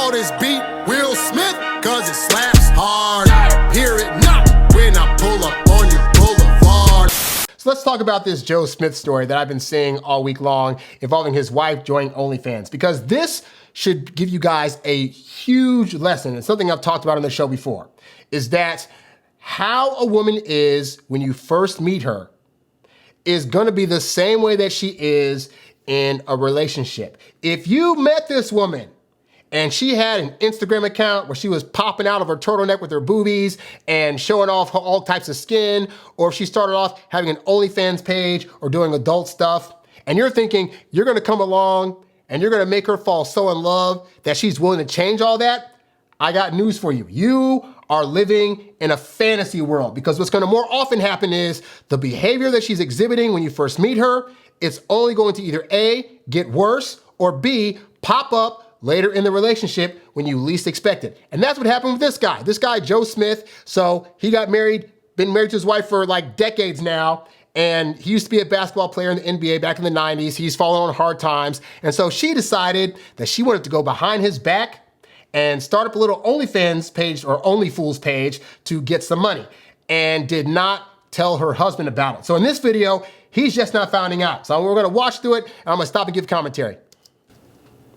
call this beat Will Smith, cause it slaps hard. Hear it not when I pull up on your boulevard. So let's talk about this Joe Smith story that I've been seeing all week long involving his wife joining OnlyFans, because this should give you guys a huge lesson. It's something I've talked about on the show before, is that how a woman is when you first meet her is gonna be the same way that she is in a relationship. If you met this woman and she had an Instagram account where she was popping out of her turtleneck with her boobies and showing off all types of skin, or if she started off having an OnlyFans page or doing adult stuff, and you're thinking you're gonna come along and you're gonna make her fall so in love that she's willing to change all that, I got news for you. You are living in a fantasy world, because what's gonna more often happen is the behavior that she's exhibiting when you first meet her, it's only going to either A, get worse, or B, pop up later in the relationship when you least expect it. And that's what happened with this guy, Joe Smith. So he got married, been married to his wife for like decades now, and he used to be a basketball player in the NBA back in the 90s. He's fallen on hard times. And so she decided that she wanted to go behind his back and start up a little OnlyFans page or OnlyFools page to get some money, and did not tell her husband about it. So in this video, he's just not finding out. So we're gonna watch through it, and I'm gonna stop and give commentary.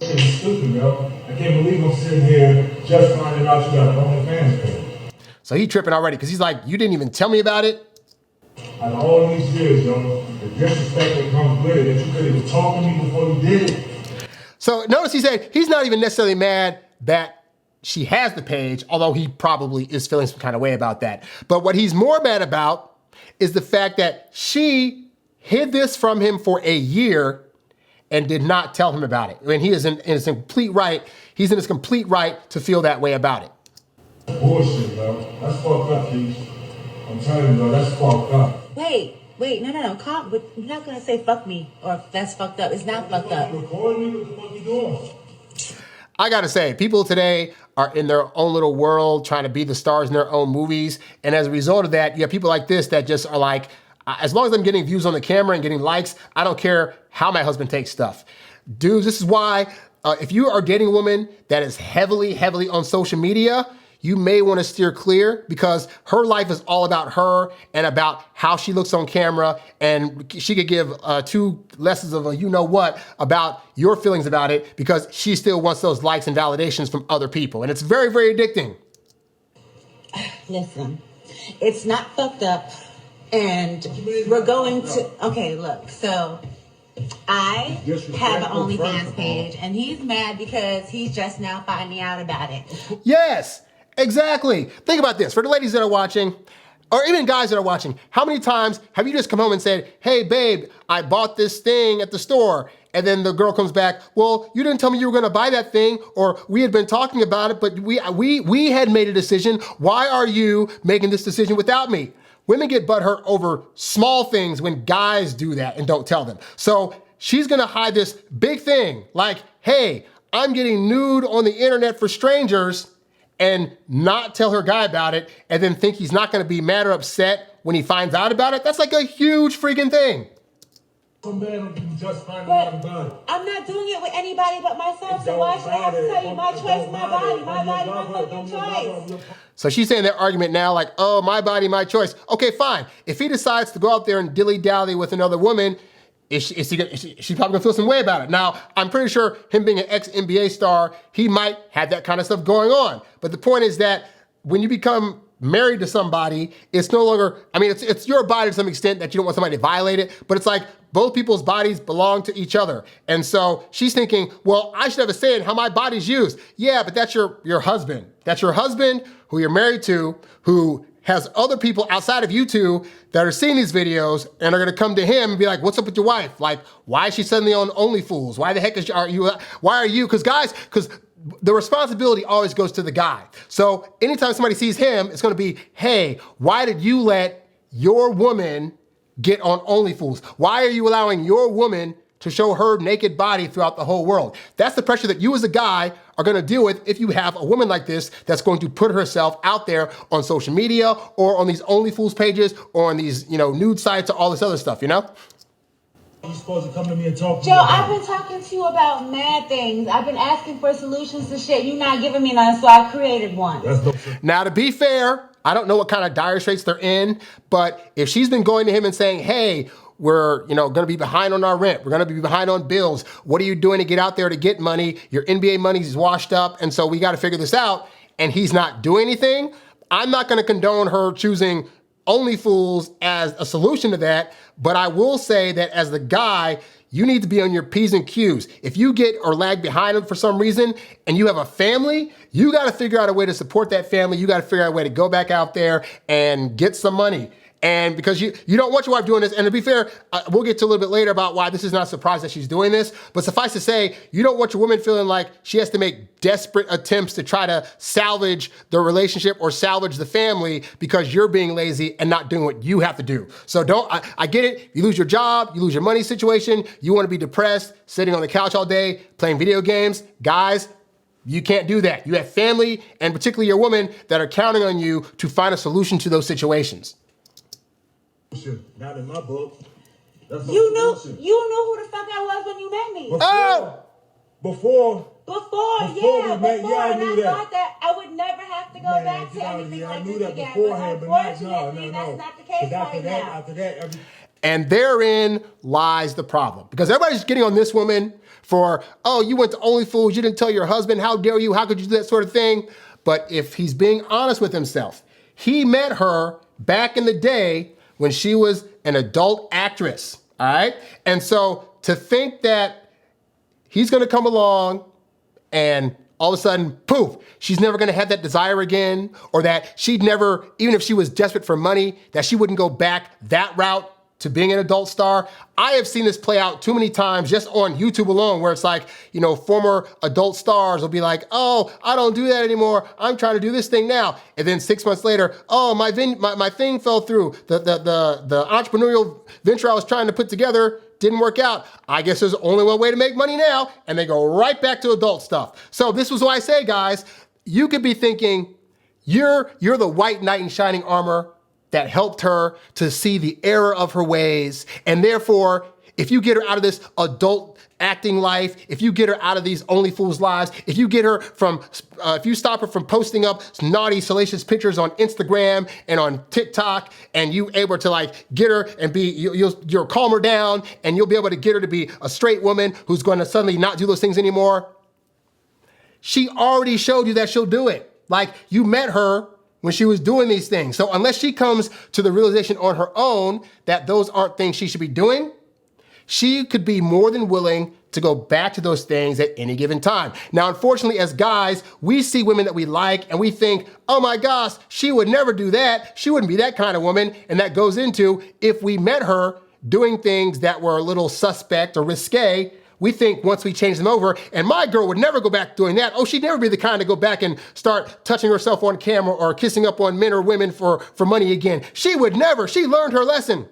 It's stupid, yo. I can't believe I'm sitting here just finding out you got an OnlyFans page. So he tripping already, because he's like, you didn't even tell me about it? Out of all these years, yo, the disrespect that comes with it, that you could have talked to me before you did it. So notice he said he's not even necessarily mad that she has the page, although he probably is feeling some kind of way about that. But what he's more mad about is the fact that she hid this from him for a year and did not tell him about it. I mean, he is in his complete right. He's in his complete right to feel that way about it. Bullshit, yo. That's fucked up, Keith. I'm telling you, yo, that's fucked up. Wait, no. Calm. You're not gonna say fuck me or that's fucked up. It's not fucked up. Recording me? What the fuck you doing? I gotta say, people today are in their own little world, trying to be the stars in their own movies. And as a result of that, you have people like this that just are like, as long as I'm getting views on the camera and getting likes, I don't care how my husband takes stuff. Dudes, this is why if you are dating a woman that is heavily on social media, you may want to steer clear, because her life is all about her and about how she looks on camera, and she could give 2 lessons of a you-know-what about your feelings about it, because she still wants those likes and validations from other people. And it's very, very addicting. Listen, it's not fucked up, and we're going to, okay, look, so I have an OnlyFans page, and he's mad because he's just now finding out about it. Yes. Exactly. Think about this. For the ladies that are watching, or even guys that are watching, how many times have you just come home and said, hey, babe, I bought this thing at the store, and then the girl comes back, well, you didn't tell me you were going to buy that thing, or we had been talking about it, but we had made a decision. Why are you making this decision without me? Women get butthurt over small things when guys do that and don't tell them. So she's going to hide this big thing, like, hey, I'm getting nude on the internet for strangers, and not tell her guy about it, and then think he's not gonna be mad or upset when he finds out about it. That's like a huge freaking thing. Just finding out about it. I'm not doing it with anybody but myself, so why should I have to tell you my choice, my body, my fucking choice? So she's saying that argument now like, oh, my body, my choice. Okay, fine. If he decides to go out there and dilly-dally with another woman, she's probably gonna feel some way about it. Now, I'm pretty sure him being an ex-NBA star, he might have that kind of stuff going on. But the point is that when you become married to somebody, it's no longer, I mean, it's your body to some extent that you don't want somebody to violate it, but it's like both people's bodies belong to each other. And so she's thinking, well, I should have a say in how my body's used. Yeah, but that's your husband. That's your husband who you're married to, who has other people outside of you two that are seeing these videos and are gonna come to him and be like, what's up with your wife? Like, why is she suddenly on OnlyFools? Why the heck why are you? Because the responsibility always goes to the guy. So anytime somebody sees him, it's gonna be, hey, why did you let your woman get on OnlyFools? Why are you allowing your woman to show her naked body throughout the whole world? That's the pressure that you as a guy are gonna deal with if you have a woman like this that's going to put herself out there on social media or on these OnlyFools pages or on these, nude sites or all this other stuff, You supposed to come to me and talk to Joe, me. I've been talking to you about mad things. I've been asking for solutions to shit. You're not giving me none, so I created one. Now, to be fair, I don't know what kind of dire straits they're in, but if she's been going to him and saying, hey, we're going to be behind on our rent. We're going to be behind on bills. What are you doing to get out there to get money? Your NBA money's washed up, and so we got to figure this out. And he's not doing anything. I'm not going to condone her choosing OnlyFools as a solution to that, but I will say that as the guy, you need to be on your P's and Q's. If you get or lag behind him for some reason and you have a family, you got to figure out a way to support that family. You got to figure out a way to go back out there and get some money. And because you don't want your wife doing this, and to be fair, we'll get to a little bit later about why this is not a surprise that she's doing this, but suffice to say, you don't want your woman feeling like she has to make desperate attempts to try to salvage the relationship or salvage the family because you're being lazy and not doing what you have to do. So I get it, you lose your job, you lose your money situation, you want to be depressed, sitting on the couch all day, playing video games. Guys, you can't do that. You have family, and particularly your woman, that are counting on you to find a solution to those situations. Not in my book. That's You knew who the fuck I was when you met me. Before I knew that. thought that I would never have to go back to anything like this again. Beforehand, But but unfortunately, that's not the case right now. After that, And therein lies the problem. Because everybody's getting on this woman for, oh, you went to OnlyFools, you didn't tell your husband, how dare you, how could you do that sort of thing? But if he's being honest with himself, he met her back in the day when she was an adult actress, all right? And so to think that he's gonna come along and all of a sudden, poof, she's never gonna have that desire again, or that she'd never, even if she was desperate for money, that she wouldn't go back that route to being an adult star. I have seen this play out too many times just on YouTube alone, where it's like, former adult stars will be like, oh, I don't do that anymore. I'm trying to do this thing now. And then 6 months later, oh, my thing fell through. The entrepreneurial venture I was trying to put together didn't work out. I guess there's only one way to make money now. And they go right back to adult stuff. So this was why I say, guys, you could be thinking you're the white knight in shining armor that helped her to see the error of her ways. And therefore, if you get her out of this adult acting life, if you get her out of these OnlyFools lives, if you get her if you stop her from posting up naughty, salacious pictures on Instagram and on TikTok, and you able to get her and you'll calm her down, and you'll be able to get her to be a straight woman who's going to suddenly not do those things anymore. She already showed you that she'll do it. You met her when she was doing these things. So unless she comes to the realization on her own that those aren't things she should be doing, she could be more than willing to go back to those things at any given time. Now, unfortunately, as guys, we see women that we like and we think, oh my gosh, she would never do that. She wouldn't be that kind of woman. And that goes into, if we met her doing things that were a little suspect or risque, we think once we change them over, and my girl would never go back doing that. Oh, she'd never be the kind to go back and start touching herself on camera or kissing up on men or women for money again. She would never. She learned her lesson.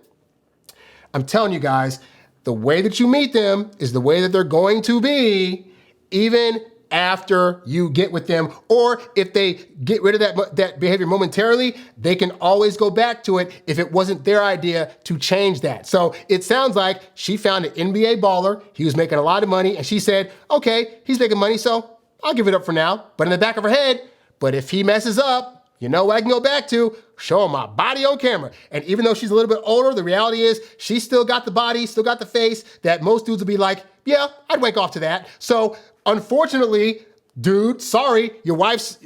I'm telling you guys, the way that you meet them is the way that they're going to be, even after you get with them. Or if they get rid of that behavior momentarily, they can always go back to it if it wasn't their idea to change that. So it sounds like she found an NBA baller. He was making a lot of money, and she said, okay, he's making money, so I'll give it up for now. But in the back of her head, but if he messes up, you know what I can go back to? Show him my body on camera. And even though she's a little bit older, the reality is she still got the body, still got the face that most dudes would be like, yeah, I'd wank off to that. So unfortunately, dude, sorry, your wife's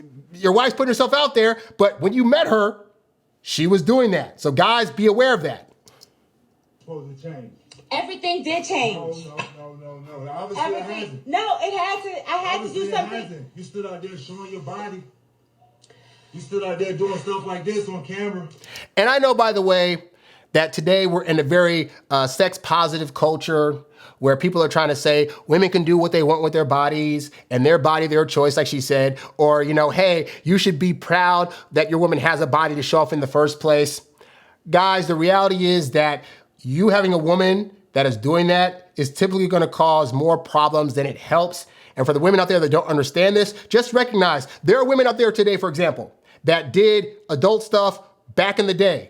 putting herself out there, but when you met her, she was doing that. So guys, be aware of that. Supposed to change. Everything did change. No. Obviously it hasn't. No, it had to. I had to do something. You stood out there showing your body. You stood out there doing stuff like this on camera. And I know, by the way, that today we're in a very sex-positive culture where people are trying to say women can do what they want with their bodies and their body, their choice, like she said. Or, hey, you should be proud that your woman has a body to show off in the first place. Guys, the reality is that you having a woman that is doing that is typically going to cause more problems than it helps. And for the women out there that don't understand this, just recognize there are women out there today, for example, that did adult stuff back in the day,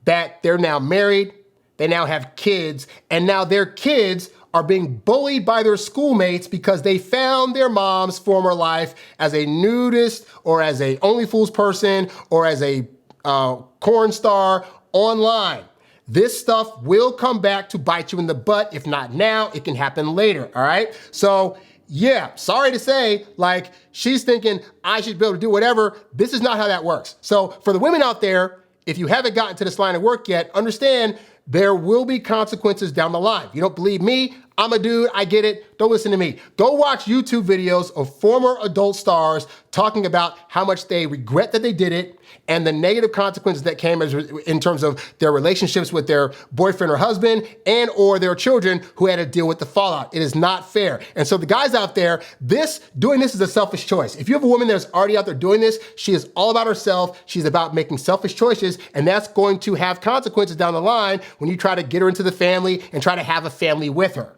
that they're now married, they now have kids, and now their kids are being bullied by their schoolmates because they found their mom's former life as a nudist or as a OnlyFools person or as a porn star online. This stuff will come back to bite you in the butt. If not now, it can happen later, all right? So yeah, sorry to say, like, she's thinking I should be able to do whatever. This is not how that works. So for the women out there, if you haven't gotten to this line of work yet, understand there will be consequences down the line. If you don't believe me, I'm a dude, I get it, don't listen to me. Go watch YouTube videos of former adult stars talking about how much they regret that they did it and the negative consequences that came in terms of their relationships with their boyfriend or husband and or their children who had to deal with the fallout. It is not fair. And so the guys out there, doing this is a selfish choice. If you have a woman that's already out there doing this, she is all about herself. She's about making selfish choices, and that's going to have consequences down the line when you try to get her into the family and try to have a family with her.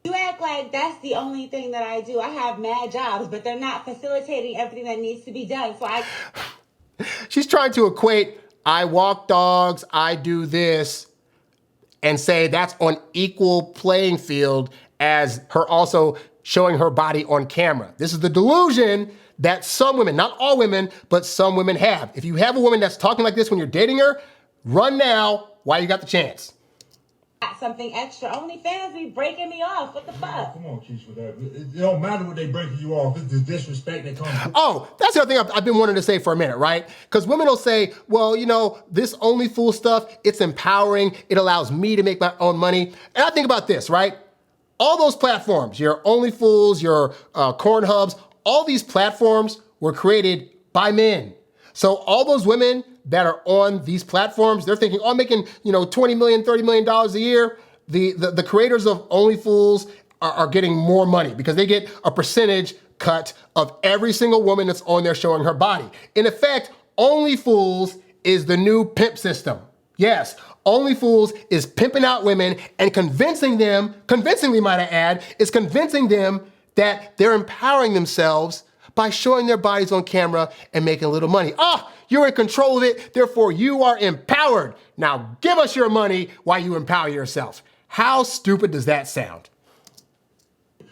You act like that's the only thing that I do. I have mad jobs, but they're not facilitating everything that needs to be done. So She's trying to equate, I walk dogs, I do this, and say that's on equal playing field as her also showing her body on camera. This is the delusion that some women, not all women, but some women have. If you have a woman that's talking like this when you're dating her, run now while you got the chance. Something extra. OnlyFans be breaking me off. What the fuck? Come on, Keisha, with that. It don't matter what they breaking you off. It's the disrespect that comes. Oh, that's the other thing I've been wanting to say for a minute, right? Because women will say, well, you know, this OnlyFools stuff, it's empowering. It allows me to make my own money. And I think about this, right? All those platforms, your OnlyFools, your Cornhubs, all these platforms were created by men. So all those women that are on these platforms, they're thinking, oh, I'm making, $20 million, $30 million a year. The creators of OnlyFools are getting more money because they get a percentage cut of every single woman that's on there showing her body. In effect, OnlyFools is the new pimp system. Yes, OnlyFools is pimping out women and convincingly might I add, is convincing them that they're empowering themselves by showing their bodies on camera and making a little money. You're in control of it, therefore you are empowered. Now give us your money while you empower yourself. How stupid does that sound?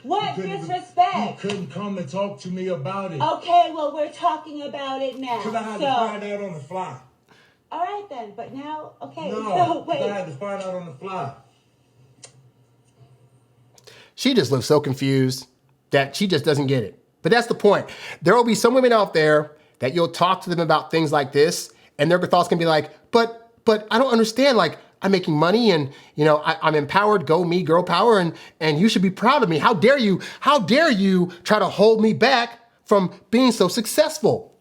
What disrespect? You couldn't come and talk to me about it. Okay, well, we're talking about it now. Because I had to find out on the fly. All right then, but now, okay, No, so wait. I had to find out on the fly. She just looks so confused that she just doesn't get it. But that's the point. There will be some women out there that you'll talk to them about things like this, and their thoughts can be like, but I don't understand. Like, I'm making money and, I'm empowered, go me, girl power, and you should be proud of me. How dare you try to hold me back from being so successful?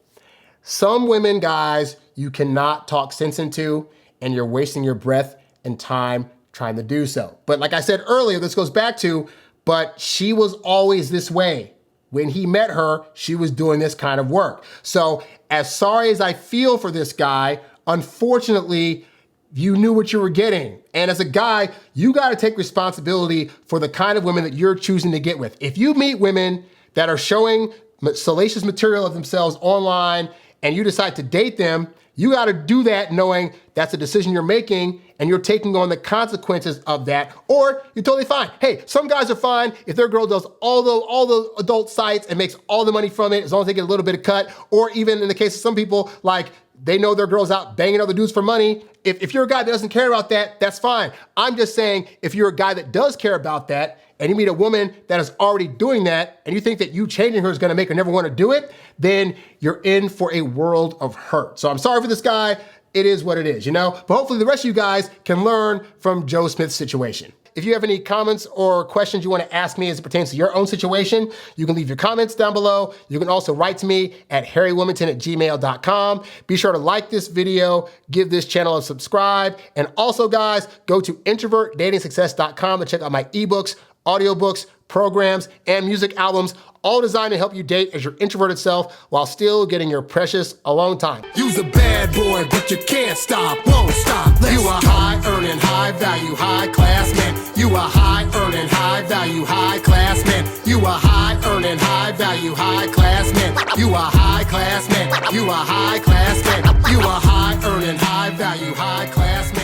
Some women, guys, you cannot talk sense into, and you're wasting your breath and time trying to do so. But like I said earlier, this goes back to, but she was always this way. When he met her, she was doing this kind of work. So as sorry as I feel for this guy, unfortunately, you knew what you were getting. And as a guy, you got to take responsibility for the kind of women that you're choosing to get with. If you meet women that are showing salacious material of themselves online and you decide to date them, you got to do that knowing that's a decision you're making and you're taking on the consequences of that, or you're totally fine. Hey, some guys are fine if their girl does all the adult sites and makes all the money from it as long as they get a little bit of cut, or even in the case of some people, like they know their girl's out banging other dudes for money. If you're a guy that doesn't care about that, that's fine. I'm just saying if you're a guy that does care about that and you meet a woman that is already doing that and you think that you changing her is gonna make her never wanna do it, then you're in for a world of hurt. So I'm sorry for this guy. It is what it is, But hopefully the rest of you guys can learn from Joe Smith's situation. If you have any comments or questions you want to ask me as it pertains to your own situation, you can leave your comments down below. You can also write to me at HarryWilmington@gmail.com. Be sure to like this video, give this channel a subscribe, and also, guys, go to introvertdatingsuccess.com to check out my eBooks, audiobooks, programs, and music albums, all designed to help you date as your introverted self while still getting your precious alone time. You's a bad boy, but you can't stop, won't stop. You a high earning, high value, high class man. You a high earning, high value, high class man. You a high earning, high value, high class man. You a high class man. You a high class man. You a high earning, high value, high class man.